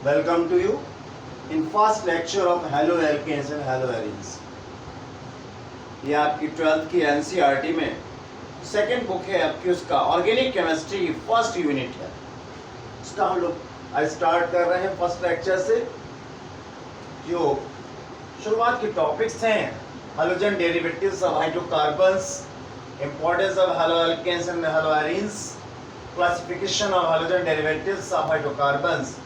Welcome to you in first lecture of haloalkanes and haloarenes. ये आपकी 12th की NCERT में सेकेंड बुक है आपकी, उसका ऑर्गेनिक केमिस्ट्री की फर्स्ट यूनिट है। उसका हम लोग आज स्टार्ट कर रहे हैं फर्स्ट लेक्चर से। जो शुरुआत के टॉपिक्स हैं hydrogen derivatives of hydrocarbons, importance of haloalkanes and haloarenes, classification of halogen derivatives of hydrocarbons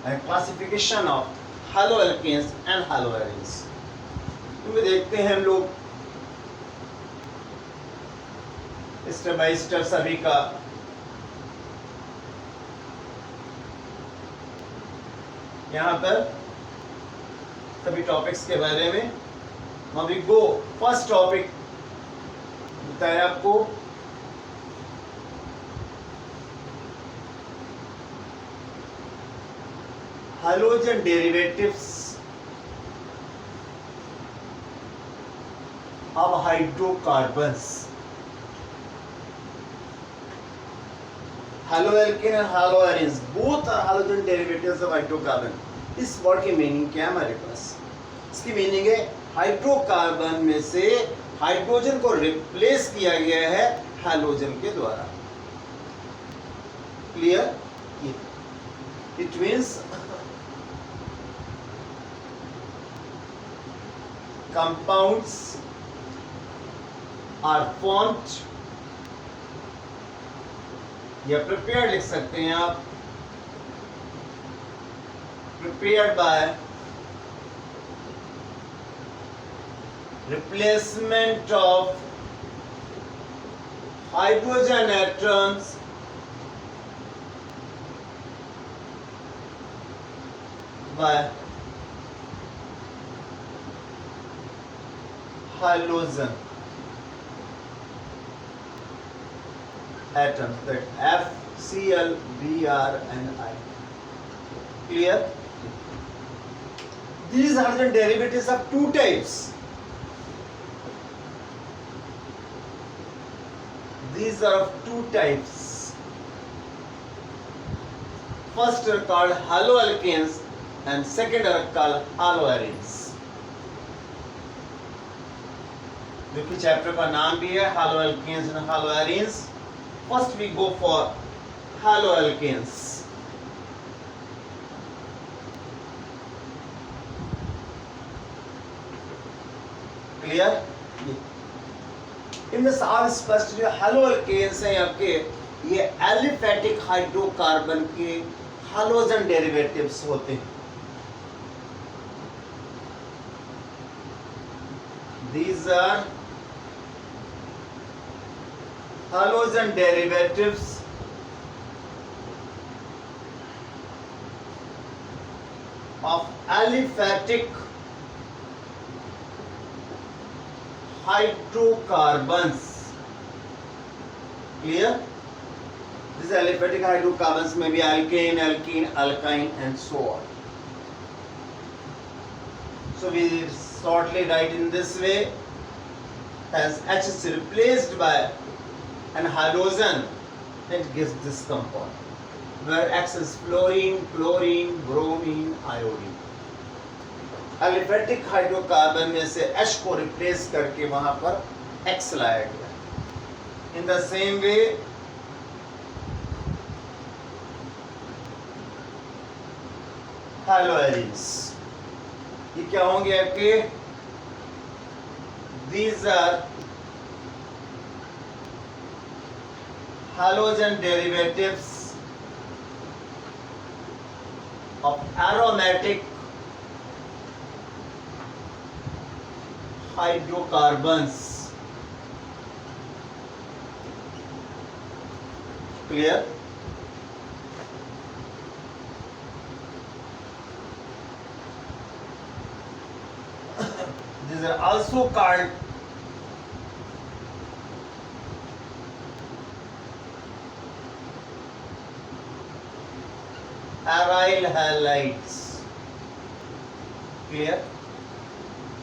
and classification of haloalkanes and haloarenes। इनमें देखते हैं हम लोग स्टेप बाय स्टेप सभी का। यहाँ पर सभी टॉपिक्स के बारे में हम वी गो। फर्स्ट टॉपिक बताया आपको halogen derivatives of hydrocarbons। haloalkane and haloarenes both are halogen derivatives of hydrocarbon। इस वर्ड की मीनिंग क्या है हमारे पास? इसकी मीनिंग है हाइड्रोकार्बन में से हाइड्रोजन को रिप्लेस किया गया है हैलोजन के द्वारा। Clear? It means compounds are formed या prepared लिख सकते हैं आप, prepared by replacement of hydrogen atoms by halogen atoms, that F, Cl, Br and I। Clear? These are the derivatives of two types. These are of two types. First are called haloalkanes and second are called haloarenes। जो कि chapter का नाम भी है haloalkanes and haloarenes। First we go for haloalkanes। Clear? इनमें साफ स्पष्ट जो haloalkanes हैं आपके, ये एलिफेटिक हाइड्रोकार्बन के हालोजन डेरिवेटिव्स होते हैं। These are halogen derivatives of aliphatic hydrocarbons। Clear? These aliphatic hydrocarbons may be alkane, alkene, alkyne and so on। So we shortly write in this way, as H is replaced by an hydrogen, it gives this compound, where X is fluorine, chlorine, bromine, iodine। Aliphatic hydrocarbon में से H को replace करके वहां पर X लाया गया। In the same way haloarenes, ये क्या होंगे आपके? These are halogen derivatives of aromatic hydrocarbons। Clear? These are also called aryl halides। Clear?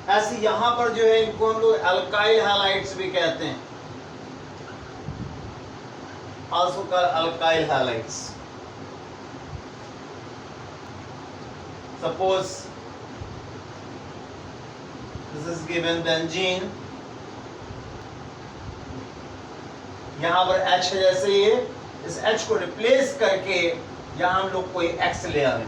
ऐसे यहां पर जो है इनको हम लोग अल्काइल हैलाइड्स भी कहते हैं। also called alkyl halides। Suppose this is given benzene, यहाँ पर H है जैसे ये, इस H को रिप्लेस करके यहाँ हम लोग कोई X ले आए,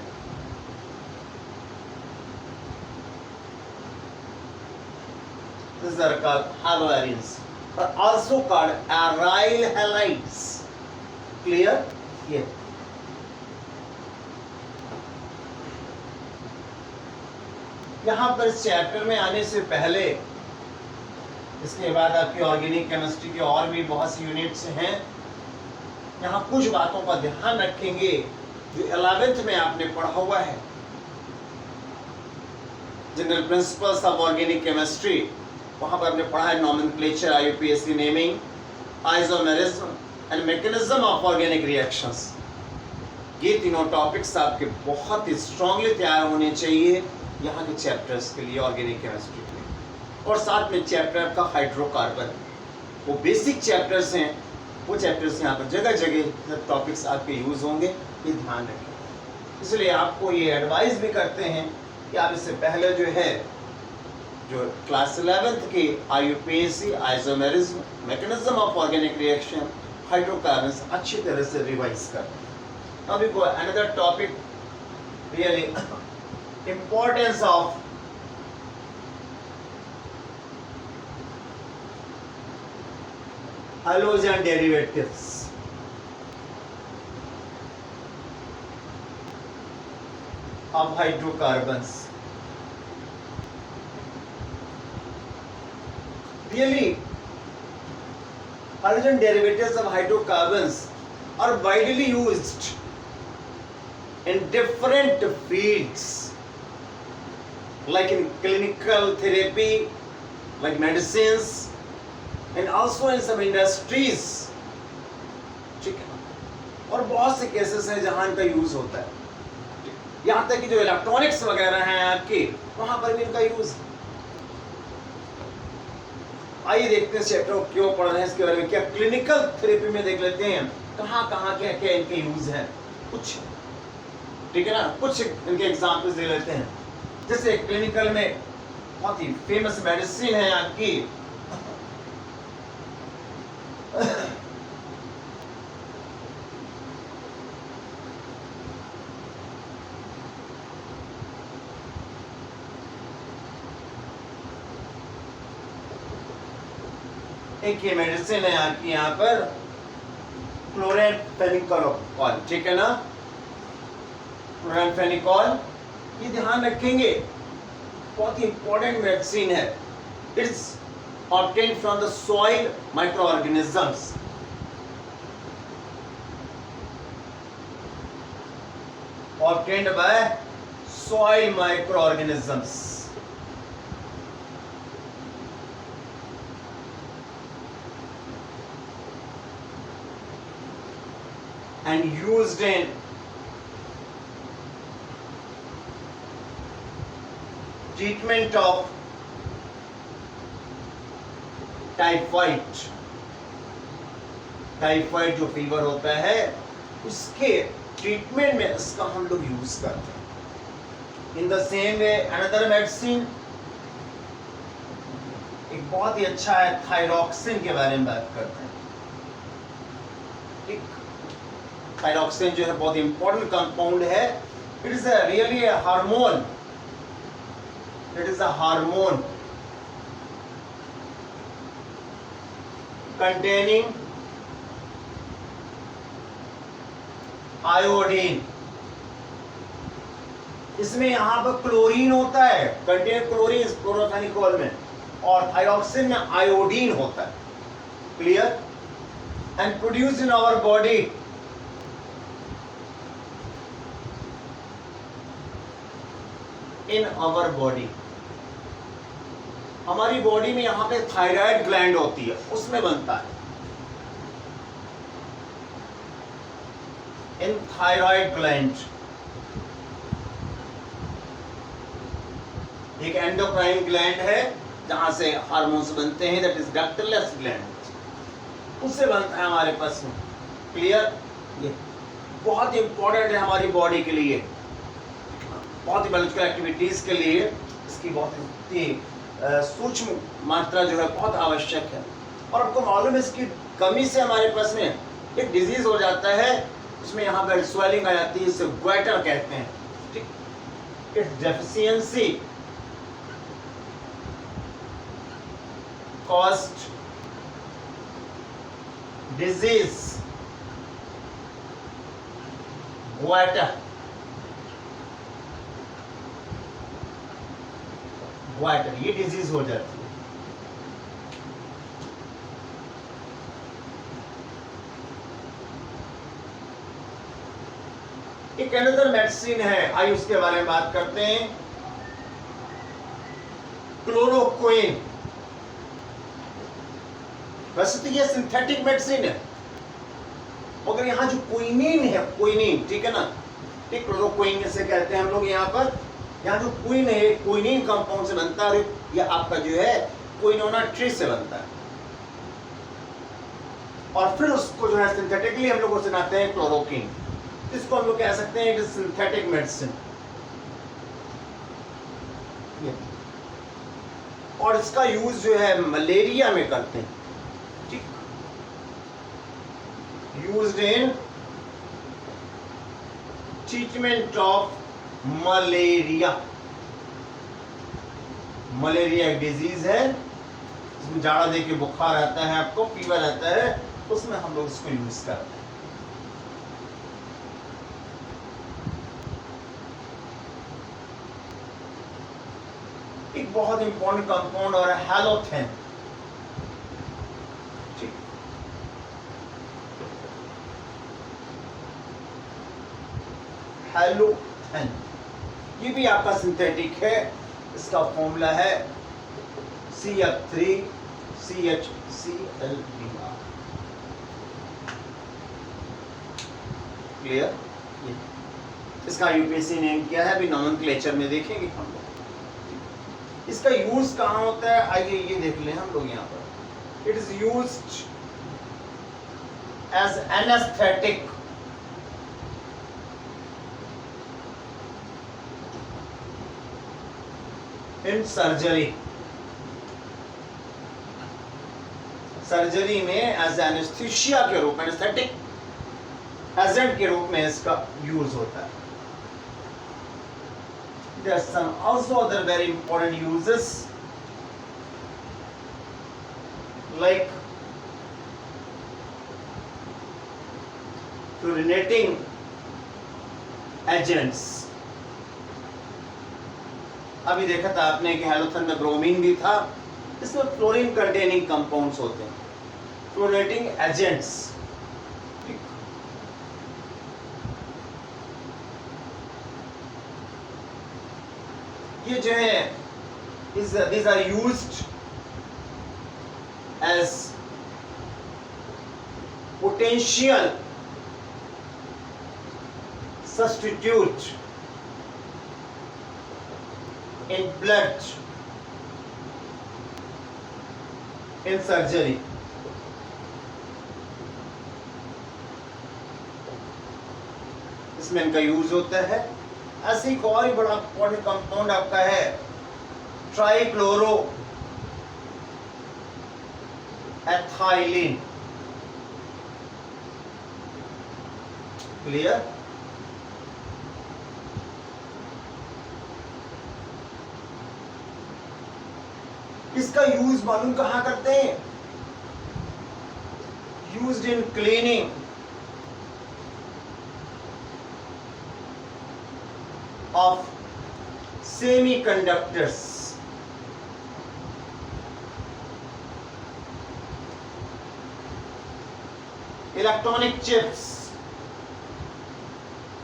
these are called haloarenes or also called aryl halides. Clear? Yeah. यहाँ पर इस चैप्टर में आने से पहले, इसके बाद आपकी ऑर्गेनिक केमिस्ट्री के और भी बहुत सी यूनिट्स हैं, यहाँ कुछ बातों का ध्यान रखेंगे जो 11th में आपने पढ़ा हुआ है। General principles of organic chemistry, वहां पर आपने पढ़ा है nomenclature, IUPAC naming, isomerism and mechanism of organic reactions. ये तीनों टॉपिक्स आपके बहुत ही स्ट्रांगली तैयार होने चाहिए यहाँ के चैप्टर्स के लिए, ऑर्गेनिक केमिस्ट्री के लिए। और साथ में चैप्टर का हाइड्रोकार्बन, वो बेसिक चैप्टर्स हैं, वो चैप्टर्स यहाँ पर जगह जगह टॉपिक्स आपके यूज होंगे, ये ध्यान रखें। इसलिए आपको ये एडवाइस भी करते हैं कि आप इससे पहले जो है, जो क्लास 11th की IUPAC, isomerism, mechanism of organic reaction, hydrocarbons अच्छी तरह से रिवाइज करें। Now we go another topic, really importance of halogen derivatives. Of hydrocarbons. Really, halogen derivatives of hydrocarbons are widely used in different fields, like in clinical therapy, like medicines, and also in some industries. ठीक है, और बहुत से cases हैं जहां इनका use होता है, यहाँ तक कि जो इलेक्ट्रॉनिक्स वगैरह हैं आपकी, वहां पर भी इनका यूज। आइए देखते हैं चैप्टर को क्यों पढ़ रहे हैं, इसके बारे में क्या क्लिनिकल थेरेपी में देख लेते हैं कहाँ कहाँ क्या क्या इनके यूज है कुछ, ठीक है ना। कुछ इनके एग्जाम्पल्स दे लेते हैं। जैसे क्लिनिकल में बहुत ही फेमस मेडिसिन है आपकी एक ये मेडिसिन है आपकी यहाँ पर क्लोराम्फेनिकोल, ठीक है ना। क्लोराम्फेनिकोल, ये ध्यान रखेंगे, बहुत ही इंपॉर्टेंट मेडिसिन है। It's obtained from the soil microorganisms. Obtained by soil microorganisms. And used in treatment of typhoid. Typhoid जो फीवर होता है उसके ट्रीटमेंट में इसका हम लोग यूज करते हैं। In the same way another medicine एक बहुत ही अच्छा है, थायरॉक्सिन के बारे में बात करते हैं। थायरॉक्सिन जो है बहुत इंपॉर्टेंट कंपाउंड है। It is really a hormone, it is a hormone containing iodine. इसमें यहां पर क्लोरीन होता है, कंटेन क्लोरीन क्लोरोफेनिकोल में, और थायरॉक्सिन में आयोडीन होता है। Clear? And produce in our body हमारी बॉडी में यहां पे थायराइड ग्लैंड होती है, उसमें बनता है। इन थायराइड ग्लैंड एक एंडोक्राइन ग्लैंड है जहां से हार्मोन्स बनते हैं, दैट इज डक्टलेस ग्लैंड, उससे बनता है हमारे पास में। क्लियर? ये बहुत इंपॉर्टेंट है हमारी बॉडी के लिए। बहुत ही बायोलॉजिकल एक्टिविटीज़ के लिए इसकी बहुत ही सूक्ष्म मात्रा जो है बहुत आवश्यक है। और आपको मालूम है इसकी कमी से हमारे पास में एक डिजीज हो जाता है, उसमें यहाँ पर स्वेलिंग आ जाती है, इसे ग्वेटर कहते हैं। ठीक, इट्स डेफिशिएंसी कॉस्ट डिजीज ग्वेटर। ये डिजीज हो जाती है। एक अनदर मेडिसिन है, आइए उसके बारे में बात करते हैं। क्लोरोक्विन। वैसे तो ये सिंथेटिक मेडिसिन है, मगर यहाँ जो क्विनिन है, क्विनिन, ठीक है ना, ठीक, क्लोरोक्विन जैसे कहते हैं हम लोग यहाँ पर। यहाँ जो क्विन है, क्विनिन कंपाउंड से बनता है, यह आपका जो है क्विनोना ट्री से बनता है। और फिर उसको जो है सिंथेटिकली हम लोग उसे बनाते हैं क्लोरोक्विन। इसको हम लोग कह सकते हैं सिंथेटिक मेडिसिन। और इसका यूज जो है मलेरिया में करते हैं। ठीक, used in treatment of malaria. Malaria एक डिजीज है, इसमें जाड़ा देके बुखार आता है, आपको फीवर आता है, उसमें हम लोग इसको यूज करते हैं। एक बहुत इंपॉर्टेंट कंपाउंड और है हैलोथेन। ठीक, हैलोथेन ये भी आपका सिंथेटिक है। इसका फॉर्मूला है CF3CHClBr। क्लियर? इसका यूपीएससी नेम क्या है, अभी नॉमेनक्लेचर में देखेंगे हम लोग। इसका यूज कहाँ होता है, आइए ये देख लें हम लोग यहाँ पर। It is used as anaesthetic in surgery. Surgery में एज एनेस्थीसिया के रूप में, एनेस्थेटिक एजेंट के रूप में इसका यूज होता है। There are some also other very important uses like fluorinating agents। अभी देखा था आपने कि हैलोथेन में ब्रोमीन भी था, इसमें फ्लोरीन कंटेनिंग कंपाउंड्स होते हैं, फ्लोरिनेटिंग एजेंट्स। ये जो है these are used as potential substitute in blood in surgery। इसमें इनका यूज होता है। ऐसे एक और ही बड़ा इंपॉर्टेंट कंपाउंड आपका है ट्राइक्लोरो एथाइलिन। क्लियर? इसका यूज मालूम कहां करते हैं? Used in cleaning of semiconductors। Electronic chips,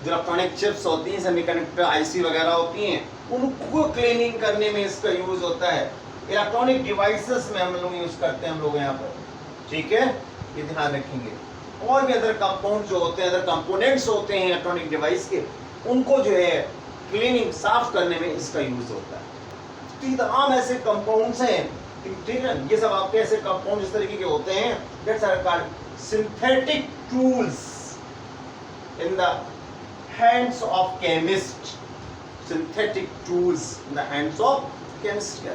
जो इलेक्ट्रॉनिक चिप्स होती हैं, सेमीकंडक्टर आईसी वगैरह होती हैं, उनको क्लीनिंग करने में इसका यूज होता है। इलेक्ट्रॉनिक डिवाइसेस में हम लोग यूज करते हैं हम लोग यहाँ पर। ठीक है, ये ध्यान रखेंगे। और भी अदर कंपाउंड जो होते हैं, अदर कंपोनेंट्स होते हैं इलेक्ट्रॉनिक डिवाइस के, उनको जो है क्लीनिंग, साफ करने में इसका यूज होता है। तो ये तमाम ऐसे कंपाउंड्स हैं, ठीक है, ये सब आपके ऐसे कंपाउंड इस तरीके के होते हैं, that's are called synthetic tools in the hands of chemist. Synthetic tools in the hands of chemist.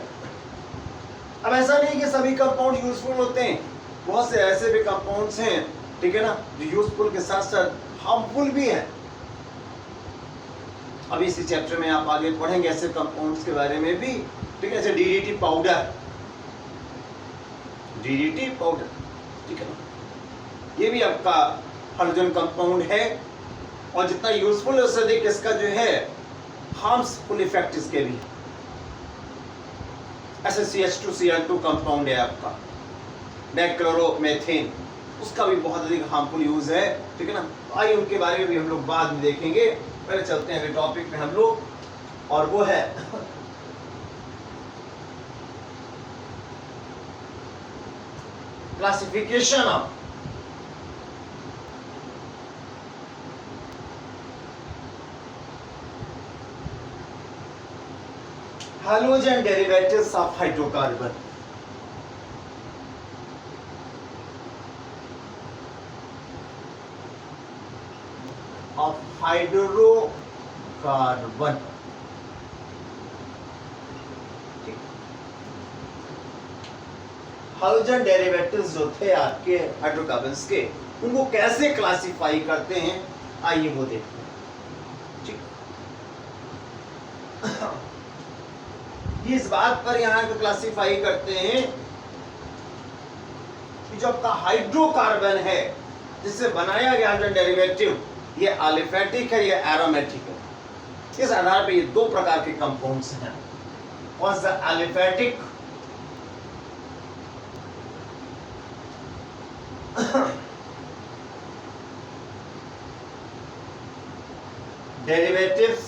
अब ऐसा नहीं कि सभी कंपाउंड यूजफुल होते हैं, बहुत से ऐसे भी कंपाउंड्स हैं, ठीक है ना, जो यूजफुल के साथ साथ हार्मफुल भी है। अभी इसी चैप्टर में आप आगे पढ़ेंगे ऐसे कंपाउंड्स के बारे में भी, ठीक है, जैसे डीडीटी पाउडर, डीडीटी पाउडर, ठीक है ना, ये भी आपका हाइड्रोजन कंपाउंड है, और जितना यूजफुल है उससे अधिक इसका जो है हार्मफुल इफेक्ट इसके भी। ऐसे CH2Cl2 कंपाउंड है आपका डाइक्लोरोमेथेन, उसका भी बहुत अधिक हार्मफुल यूज है, ठीक है ना। आइए उनके बारे में भी हम लोग बाद में देखेंगे, पहले चलते हैं अगले टॉपिक में हम लोग, और वो है classification of halogen derivatives of hydrocarbon। of hydrocarbon, hydrogen derivatives जो थे आपके हाइड्रोकार्बन्स के, उनको कैसे क्लासिफाई करते हैं, आइए वो देखते हैं। ठीक, इस बात पर यहां को क्लासिफाई करते हैं कि जो आपका हाइड्रोकार्बन है जिससे बनाया गया हाइड्रोजन डेरिवेटिव, ये एलिफेटिक है या एरोमेटिक है। इस आधार पर ये दो प्रकार के कंपाउंड्स हैं। One is the aliphatic, derivatives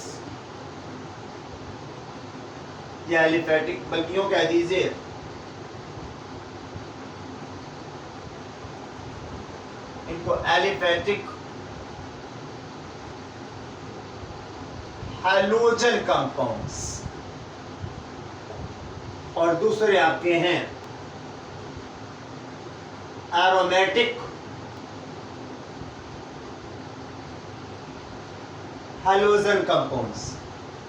या एलिफेटिक, बल्कि यूं कह दीजिए इनको एलिफेटिक हैलोजन कंपाउंड्स, और दूसरे आपके हैं एरोमेटिक हैलोजन कंपाउंड्स।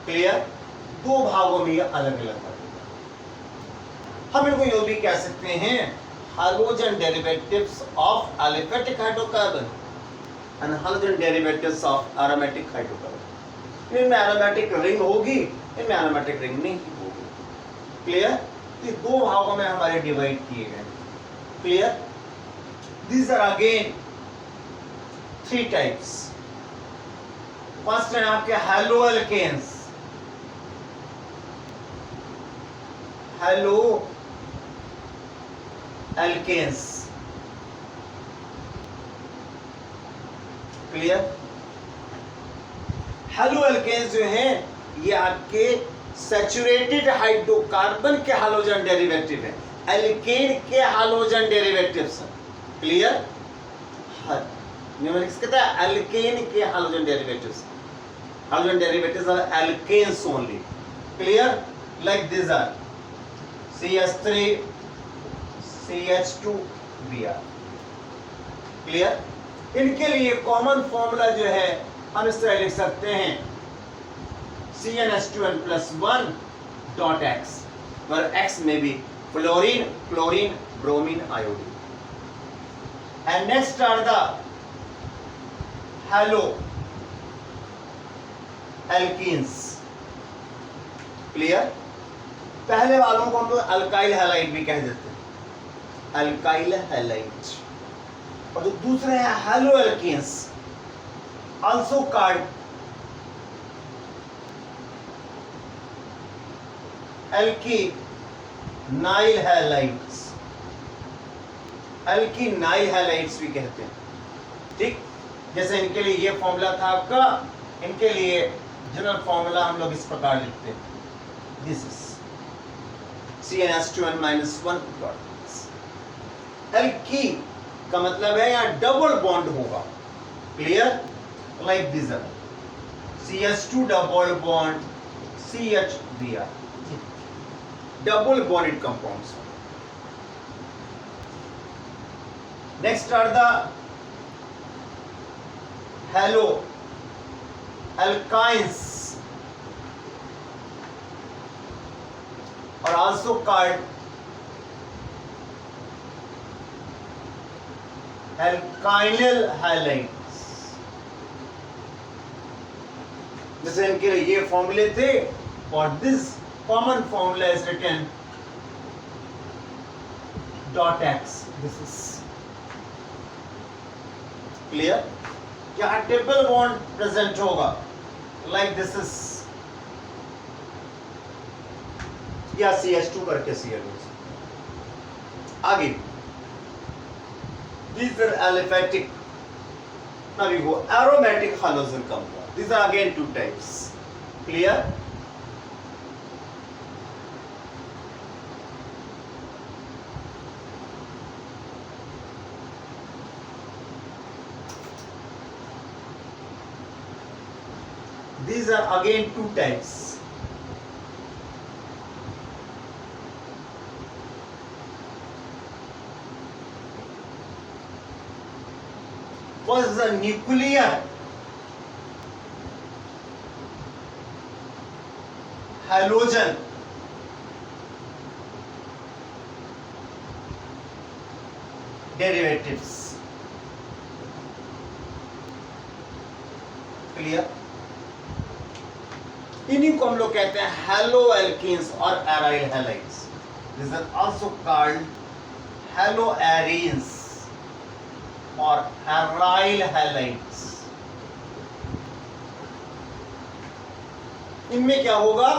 क्लियर? दो भागों में ये अलग अलग बनेगा। हम इनको यूं भी कह सकते हैं halogen derivatives of aliphatic hydrocarbon and halogen derivatives of aromatic hydrocarbon. इनमें एरोमेटिक रिंग होगी, इनमें एरोमेटिक रिंग नहीं होगी। क्लियर? ये दो भागों में हमारे डिवाइड किए गए। Clear? These are again three types. First है आपके haloalkanes, haloalkanes. Clear? Haloalkanes जो है ये आपके सैचुरेटेड हाइड्रोकार्बन के हैलोजन डेरिवेटिव है, एल्केन के हैलोजन डेरिवेटिव्स। क्लियर? न्यूमेरिक्स कहता है एल्केन के halogen derivatives, halogen derivatives are alkanes only. Clear? Like this are CH3 CH2Br। Clear? इनके लिए कॉमन फॉर्मूला जो है हम इस तरह लिख सकते हैं CnH2n+1.x, where X may be fluorine, chlorine, bromine, iodine. And next are the halo alkenes। Clear? पहले वालों को हम लोग अल्काइल हैलाइड भी कह देते हैं, अल्काइल हैलाइड। और जो दूसरे हैं haloalkanes, also called alkenyl halides, alkenyl halides भी कहते हैं। ठीक, जैसे इनके लिए ये फॉर्मूला था आपका, इनके लिए जनरल फॉर्मूला हम लोग इस प्रकार लिखते हैं, दिस इज CnH2n-1. एल्की का मतलब है यहाँ डबल बॉन्ड होगा। Clear? Like this CH2 double bond CH-Br, double bonded compounds. Next are the halo alkynes or also called alkynyl halides। जैसे इनके लिए ये फॉर्मूले थे और this common formula is written .x। This is clear. यहाँ triple bond present होगा like this is, या CH2 करके Cl। आगे these are aliphatic, now we go aromatic halogen compound, these are again two types, clear। These are again two types। First is the nuclear halogen derivatives, clear। इन्हीं को हम लोग कहते हैं haloalkenes और aryl halides. This are also called haloarenes और aryl halides. इनमें क्या होगा,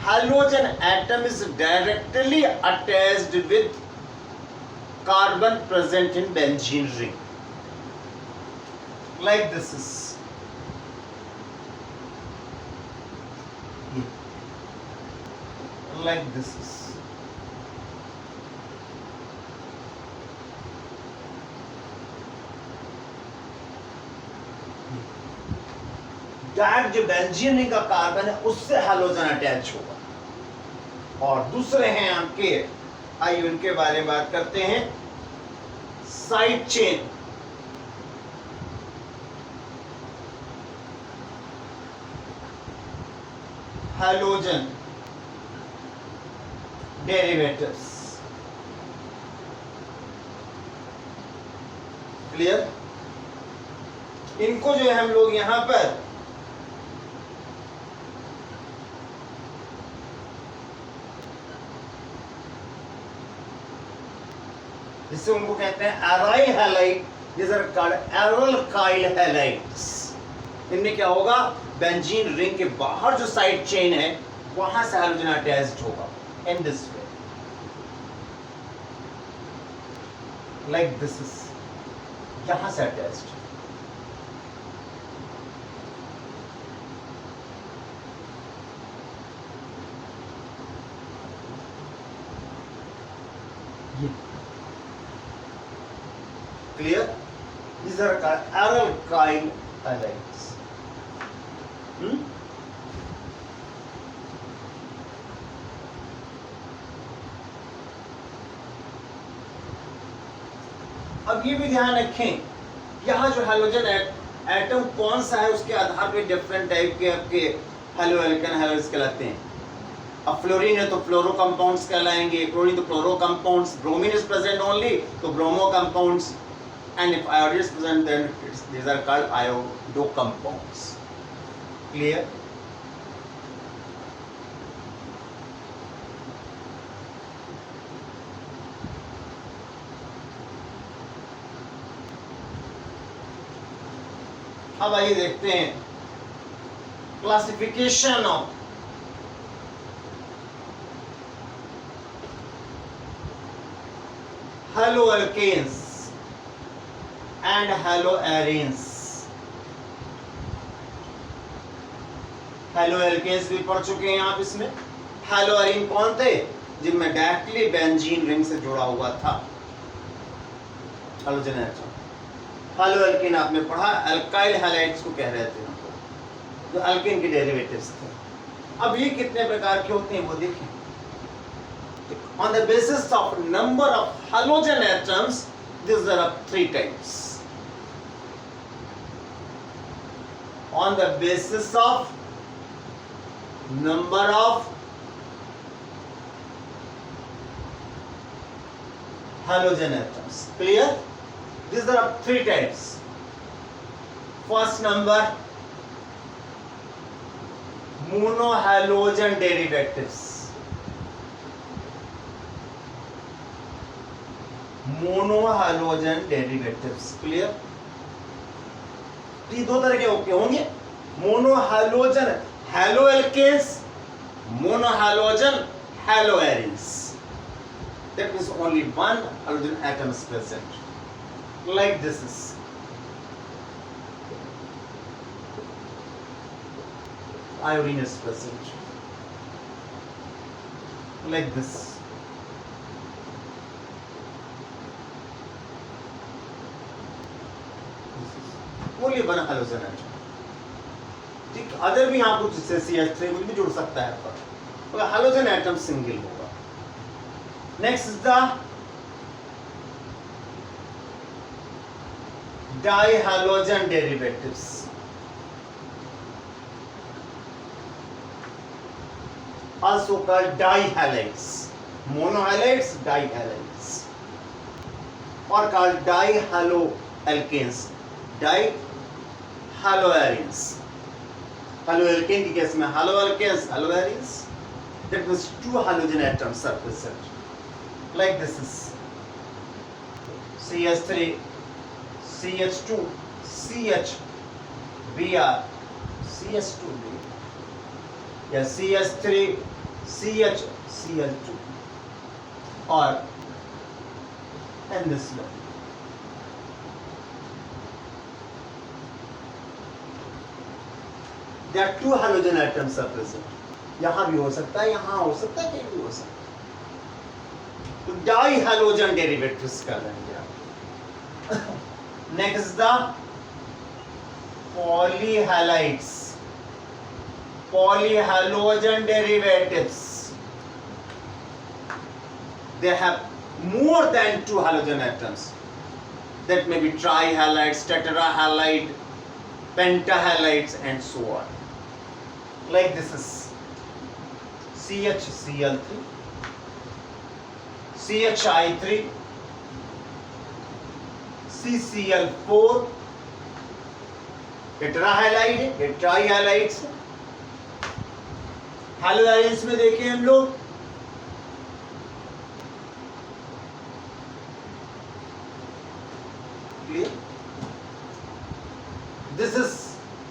halogen atom is directly attached with carbon present in benzene ring, like this is, like this is, direct जो बेंजीन रिंग का carbon है उससे halogen attach होगा। और दूसरे हैं आपके, आइए उनके बारे में बात करते हैं। Side chain, halogen derivatives, clear. इनको जो है हम लोग यहां पर जिससे उनको कहते हैं aryl halide, this are called alkyl halides. इनमें क्या होगा, बेंजीन रिंग के बाहर जो साइड चेन है वहां से हैलोजन अटैच्ड होगा in this way, like this is, यहां से attached। ये clear, these are called alkyl halides। अब ये भी ध्यान रखें, यहाँ जो हैलोजन एटम कौन सा है उसके आधार पे डिफरेंट टाइप के आपके हेलो एल्केन हैलाइड्स कहलाते हैं। अब फ्लोरीन है तो फ्लोरो कंपाउंड्स कहलाएंगे, क्लोरीन तो chloro compounds, bromine is present only तो bromo compounds, and if iodine is present then these are called iodo compounds, clear. अब आइए देखते हैं classification of haloalkanes and haloarenes. Haloalkanes भी पढ़ चुके हैं आप इसमें। हेलो एरीन कौन थे, जिनमें डायरेक्टली बेंजीन रिंग से जुड़ा हुआ था हैलोजन एटम। हेलो एल्कीन आपने पढ़ा, अल्काइल हैलाइड्स को कह रहे थे हमको, जो अल्कीन के डेरिवेटिव्स थे। अब ये कितने प्रकार के होते हैं वो देखें। On the basis of number of halogen atoms this are of 3 types. On the basis of number of halogen atoms. Clear? These are 3 types. First number, monohalogen derivatives. Monohalogen derivatives. Clear? ये 2 तरह के होंगे. Monohalogen haloalkanes, monohalogen haloarenes. That means only one halogen atom is present. Like this is. Iodine is present. Like this. Only one halogen atom. ठीक, other भी यहाँ कुछ जैसे CH3 कुछ भी जुड़ सकता है आपका, तो halogen atom सिंगल होगा. Next is the dihalogen derivatives. Also called dihalides. Monohalides, dihalides, or called dihaloalkanes, dihaloarenes. Haloalkane की केस में haloalkanes, haloarenes. That means 2 halogen atoms are present. Like this is CH3, CH2, CH, Br, CH2, या CH3, CH, Cl2, or and this one. There are 2 halogen atoms are present. यहाँ भी हो सकता है, यहाँ हो सकता है, कहीं भी हो सकता है. तो dihalogen derivatives कर लेंगे आप. Next the polyhalides. Polyhalogen derivatives. They have more than 2 halogen atoms. That may be trihalides, tetrahalide, pentahalides, and so on. Like this is CHCl3, CHI3, CCl4, tetrahalide है, ये trihalides है. Haloarenes में देखिए हम लोग clear.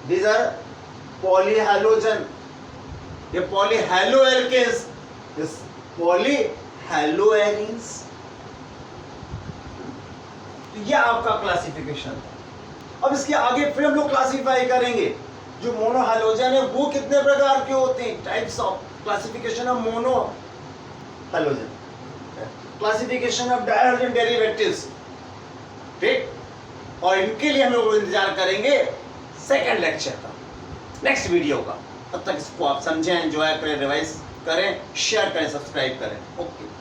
These are polyhalogen. ये polyhaloalkanes, this polyhaloarenes. तो ये आपका क्लासिफिकेशन था. अब इसके आगे फिर हम लोग क्लासिफाई करेंगे जो मोनोहैलोजन है वो कितने प्रकार के होते हैं. Types of classification of monohalogen, classification of dihalogen derivatives. ठीक, और इनके लिए हम लोग इंतजार करेंगे सेकंड लेक्चर का, नेक्स्ट वीडियो का. तब तक इसको आप समझें, एंजॉय करें, रिवाइज करें, शेयर करें, सब्सक्राइब करें. ओके.